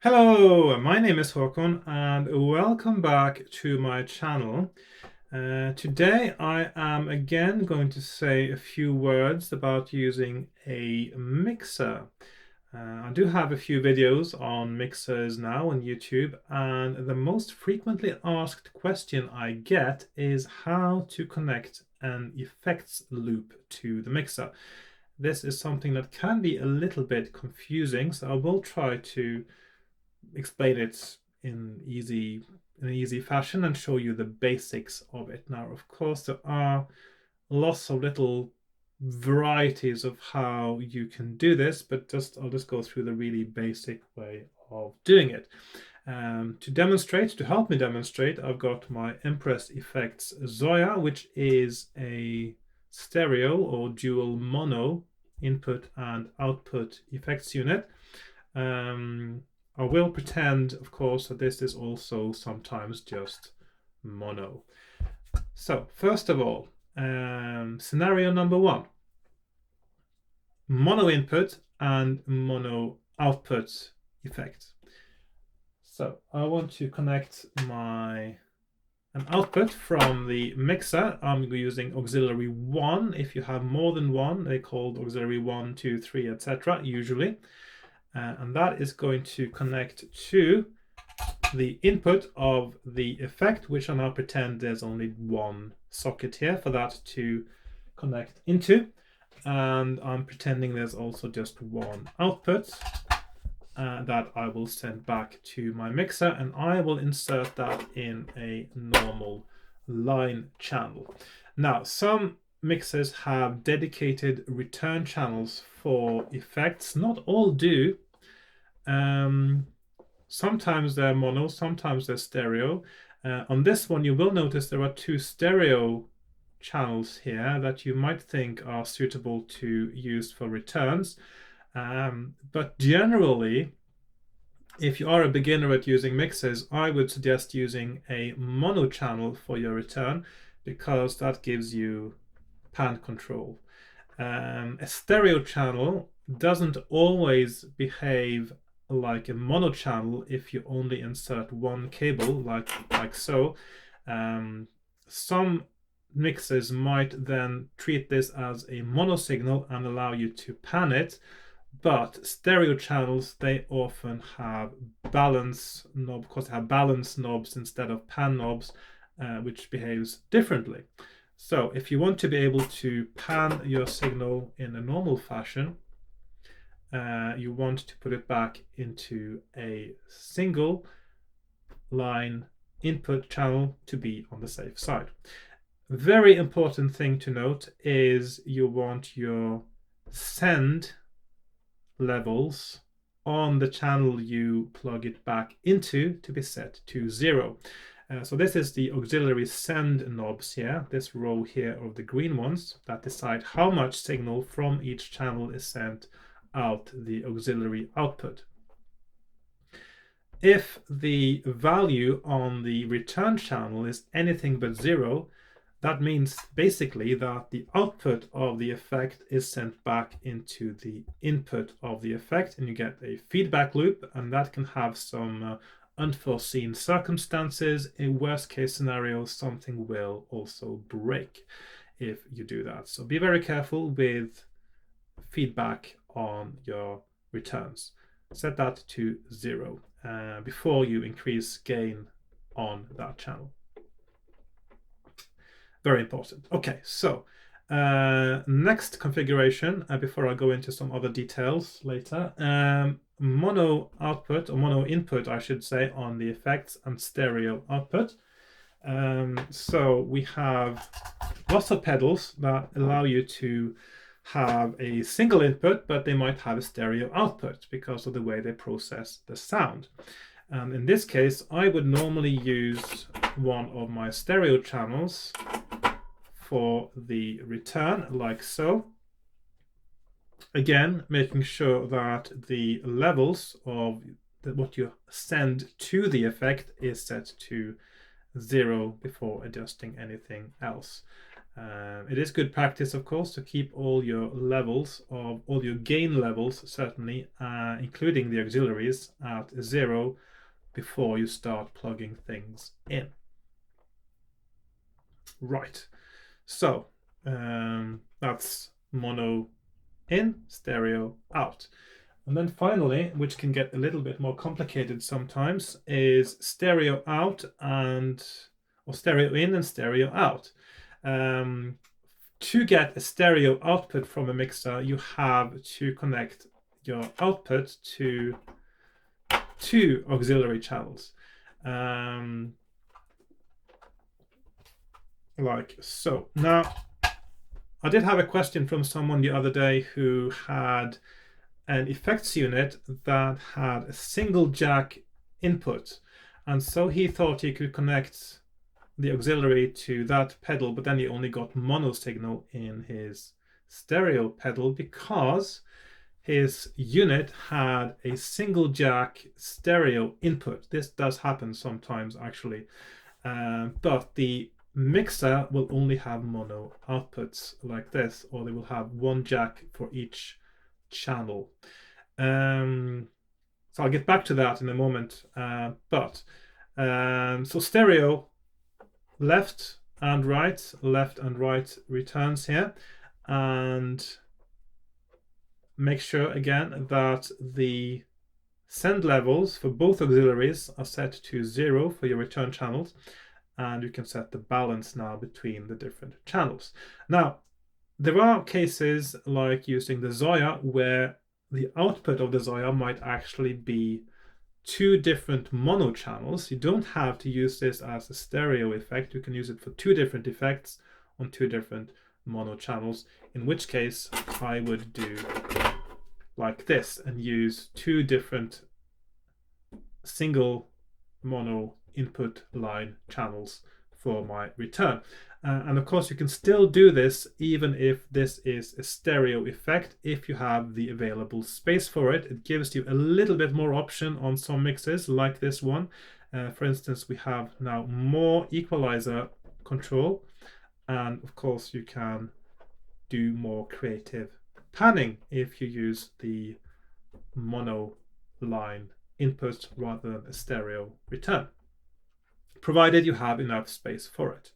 Hello, my name is Hakon and welcome back to my channel. Today I am again going to say a few words about using a mixer. I do have a few videos on mixers now on YouTube, and the most frequently asked question I get is how to connect an effects loop to the mixer. This is something that can be a little bit confusing, so I will try to explain it in an easy fashion and show you the basics of it. Now, of course, there are lots of little varieties of how you can do this, but I'll just go through the really basic way of doing it. To help me demonstrate, I've got my Impress Effects Zoya, which is a stereo or dual mono input and output effects unit. I will pretend, of course, that this is also sometimes just mono. So first of all, scenario number one, mono input and mono output effect. So I want to connect an output from the mixer. I'm using auxiliary 1. If you have more than one, they're called auxiliary 1, 2, 3, etc. usually. And that is going to connect to the input of the effect, which I now pretend there's only one socket here for that to connect into. And I'm pretending there's also just one output that I will send back to my mixer, and I will insert that in a normal line channel. Now, some mixers have dedicated return channels for effects. Not all do. Sometimes they're mono, sometimes they're stereo. On this one, you will notice there are two stereo channels here that you might think are suitable to use for returns. But generally, if you are a beginner at using mixers, I would suggest using a mono channel for your return, because that gives you pan control. A stereo channel doesn't always behave like a mono channel if you only insert one cable, like so. Some mixers might then treat this as a mono signal and allow you to pan it, but stereo channels, they often have balance knob, because they have balance knobs instead of pan knobs, which behaves differently. So if you want to be able to pan your signal in a normal fashion, you want to put it back into a single line input channel to be on the safe side. Very important thing to note is you want your send levels on the channel you plug it back into to be set to 0. So this is the auxiliary send knobs here, this row here of the green ones that decide how much signal from each channel is sent out the auxiliary output. If the value on the return channel is anything but 0, that means basically that the output of the effect is sent back into the input of the effect, and you get a feedback loop, and that can have some unforeseen circumstances. In worst case scenario, something will also break if you do that. So be very careful with feedback on your returns. Set that to 0 before you increase gain on that channel. Very important. Okay, so next configuration, before I go into some other details later, mono output, or mono input, I should say, on the effects, and stereo output. So we have lots of pedals that allow you to have a single input, but they might have a stereo output because of the way they process the sound. And in this case, I would normally use one of my stereo channels for the return, like so. Again, making sure that the levels of what you send to the effect is set to 0 before adjusting anything else. It is good practice, of course, to keep all your levels of all your gain levels, certainly, including the auxiliaries, at 0 before you start plugging things in. Right, so that's mono in, stereo out. And then finally, which can get a little bit more complicated sometimes, is stereo out or stereo in and stereo out. To get a stereo output from a mixer, you have to connect your output to two auxiliary channels. Like so. Now, I did have a question from someone the other day who had an effects unit that had a single jack input, and so he thought he could connect the auxiliary to that pedal, but then he only got mono signal in his stereo pedal because his unit had a single jack stereo input. This does happen sometimes, actually, but the mixer will only have mono outputs like this, or they will have one jack for each channel. So I'll get back to that in a moment. So stereo, left and right returns here, and make sure again that the send levels for both auxiliaries are set to 0 for your return channels, and you can set the balance now between the different channels. Now, there are cases like using the Zoya where the output of the Zoya might actually be two different mono channels. You don't have to use this as a stereo effect. You can use it for two different effects on two different mono channels, in which case I would do like this and use two different single mono input line channels for my return. And of course, you can still do this even if this is a stereo effect, if you have the available space for it. It gives you a little bit more option on some mixes like this one. For instance, we have now more equalizer control, and of course you can do more creative panning if you use the mono line input rather than a stereo return, provided you have enough space for it.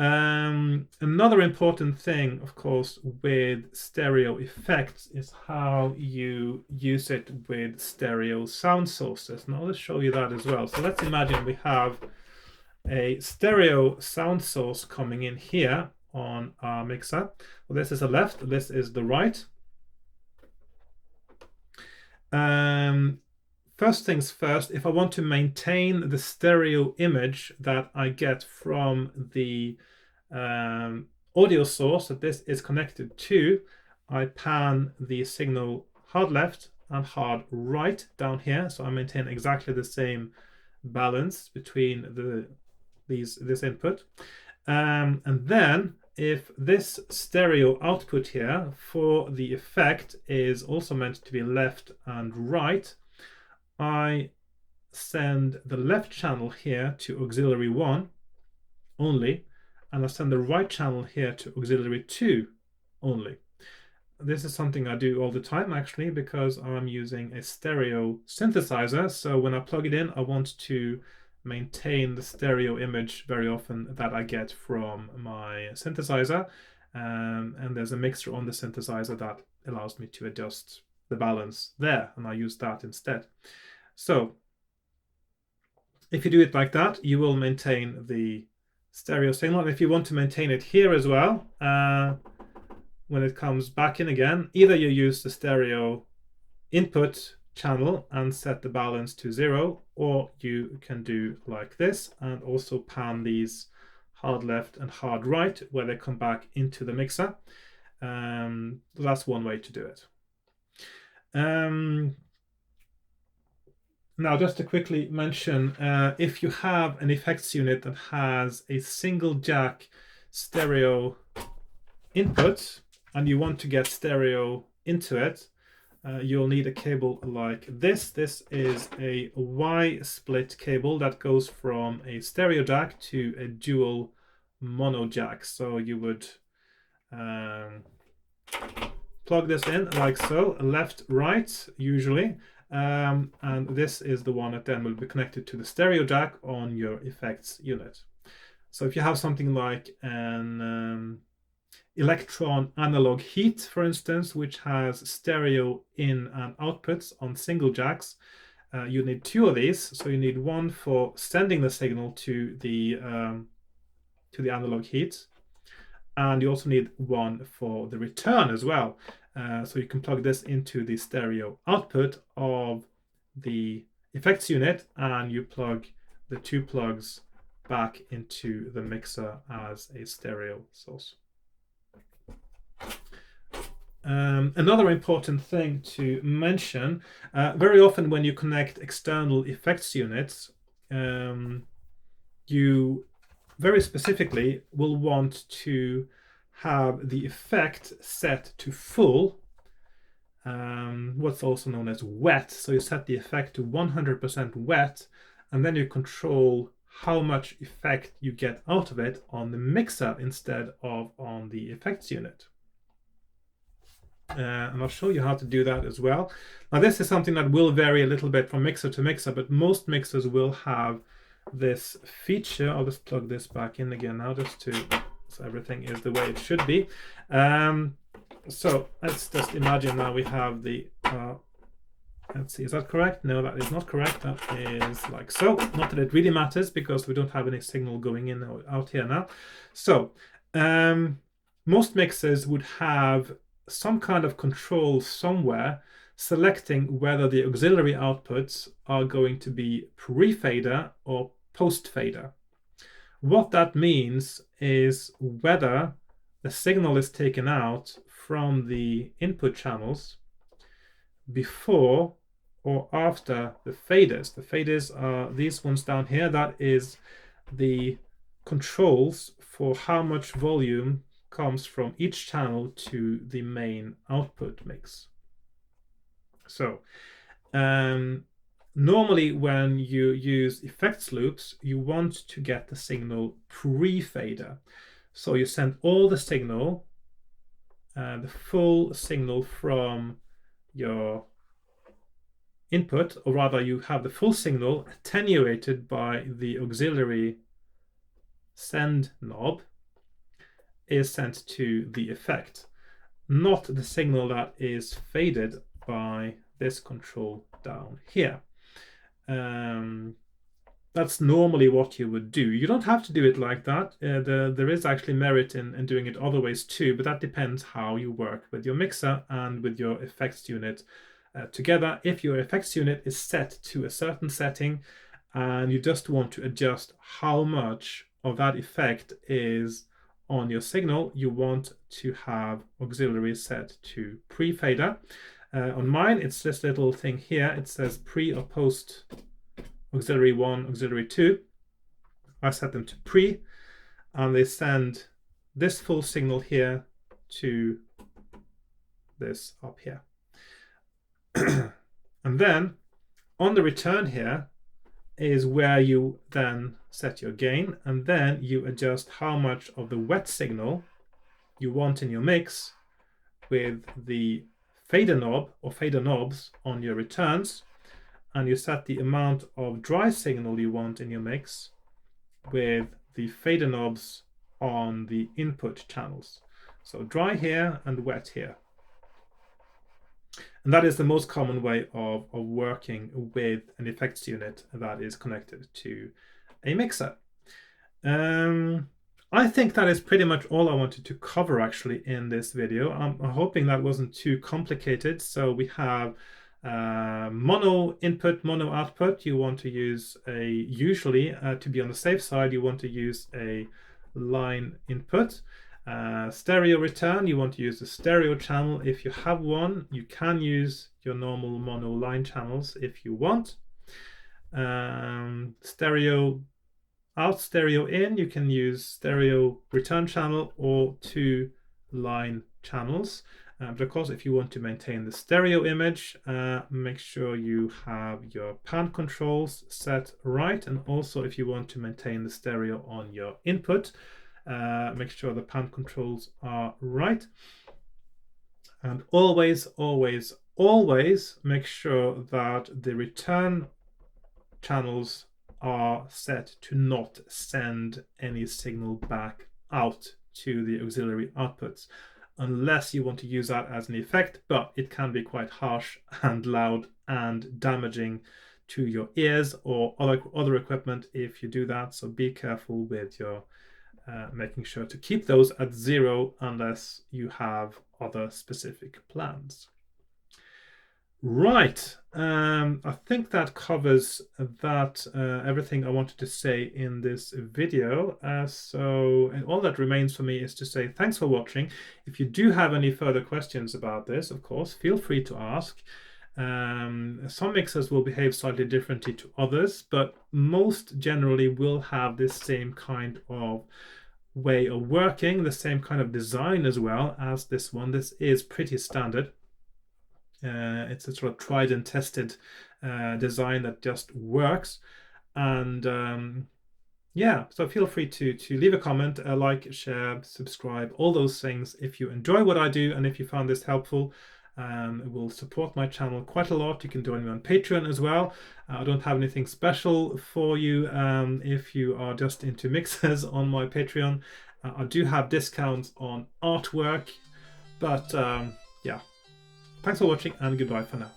Another important thing, of course, with stereo effects is how you use it with stereo sound sources. Now let's show you that as well. So let's imagine we have a stereo sound source coming in here on our mixer. Well, this is the left, this is the right. First things first, if I want to maintain the stereo image that I get from the audio source that this is connected to, I pan the signal hard left and hard right down here, so I maintain exactly the same balance between this input. And then if this stereo output here for the effect is also meant to be left and right, I send the left channel here to auxiliary 1 only, and I send the right channel here to auxiliary 2 only. This is something I do all the time, actually, because I'm using a stereo synthesizer. So when I plug it in, I want to maintain the stereo image very often that I get from my synthesizer. And there's a mixer on the synthesizer that allows me to adjust the balance there, and I use that instead. So if you do it like that, you will maintain the stereo signal. And if you want to maintain it here as well, when it comes back in again, either you use the stereo input channel and set the balance to 0, or you can do like this and also pan these hard left and hard right where they come back into the mixer. That's one way to do it. Now, just to quickly mention, if you have an effects unit that has a single jack stereo input and you want to get stereo into it, you'll need a cable like this. This is a Y split cable that goes from a stereo jack to a dual mono jack. So you would plug this in like so, left, right, usually. And this is the one that then will be connected to the stereo jack on your effects unit. So if you have something like an electron analog heat, for instance, which has stereo in and outputs on single jacks, you need two of these. So you need one for sending the signal to the analog heat, and you also need one for the return as well. So you can plug this into the stereo output of the effects unit, and you plug the two plugs back into the mixer as a stereo source. Another important thing to mention, very often when you connect external effects units, you very specifically will want to have the effect set to full, what's also known as wet. So you set the effect to 100% wet, and then you control how much effect you get out of it on the mixer instead of on the effects unit. And I'll show you how to do that as well. Now this is something that will vary a little bit from mixer to mixer, but most mixers will have this feature. I'll just plug this back in again now, just to so everything is the way it should be. So let's just imagine now we have the let's see, is that correct? No, that is not correct. That is like so. Not that it really matters because we don't have any signal going in or out here now. So most mixers would have some kind of control somewhere selecting whether the auxiliary outputs are going to be pre-fader or post-fader. What that means is whether the signal is taken out from the input channels before or after the faders. The faders are these ones down here. That is the controls for how much volume comes from each channel to the main output mix. So normally when you use effects loops, you want to get the signal pre-fader. So you send all the signal, the full signal from your input, or rather you have the full signal attenuated by the auxiliary send knob, is sent to the effect, not the signal that is faded by this control down here. That's normally what you would do. You don't have to do it like that. There is actually merit in doing it other ways too, but that depends how you work with your mixer and with your effects unit together. If your effects unit is set to a certain setting and you just want to adjust how much of that effect is on your signal, you want to have auxiliary set to pre-fader. On mine, it's this little thing here. It says pre or post auxiliary 1, auxiliary 2. I set them to pre, and they send this full signal here to this up here. And then on the return here is where you then set your gain, and then you adjust how much of the wet signal you want in your mix with the fader knob or fader knobs on your returns, and you set the amount of dry signal you want in your mix with the fader knobs on the input channels. So dry here and wet here. And that is the most common way of working with an effects unit that is connected to a mixer. I think that is pretty much all I wanted to cover actually in this video. I'm hoping that wasn't too complicated. So we have mono input, mono output. You want to use usually to be on the safe side, you want to use a line input. Stereo return, you want to use the stereo channel if you have one. You can use your normal mono line channels if you want. Stereo out, stereo in, you can use stereo return channel or 2 line channels. But of course, if you want to maintain the stereo image, make sure you have your pan controls set right. And also if you want to maintain the stereo on your input, Make sure the pan controls are right. And always, always, always make sure that the return channels are set to not send any signal back out to the auxiliary outputs, unless you want to use that as an effect, but it can be quite harsh and loud and damaging to your ears or other equipment if you do that. So be careful with your making sure to keep those at 0 unless you have other specific plans. Right, I think that covers that everything I wanted to say in this video. So and all that remains for me is to say thanks for watching. If you do have any further questions about this, of course, feel free to ask. Some mixers will behave slightly differently to others, but most generally will have this same kind of way of working, the same kind of design as well as this one. This is pretty standard. It's a sort of tried and tested design that just works. And yeah, so feel free to leave a comment, like, share, subscribe, all those things if you enjoy what I do and if you found this helpful. It will support my channel quite a lot. You can join me on Patreon as well. I don't have anything special for you if you are just into mixers on my Patreon. I do have discounts on artwork, but yeah. Thanks for watching and goodbye for now.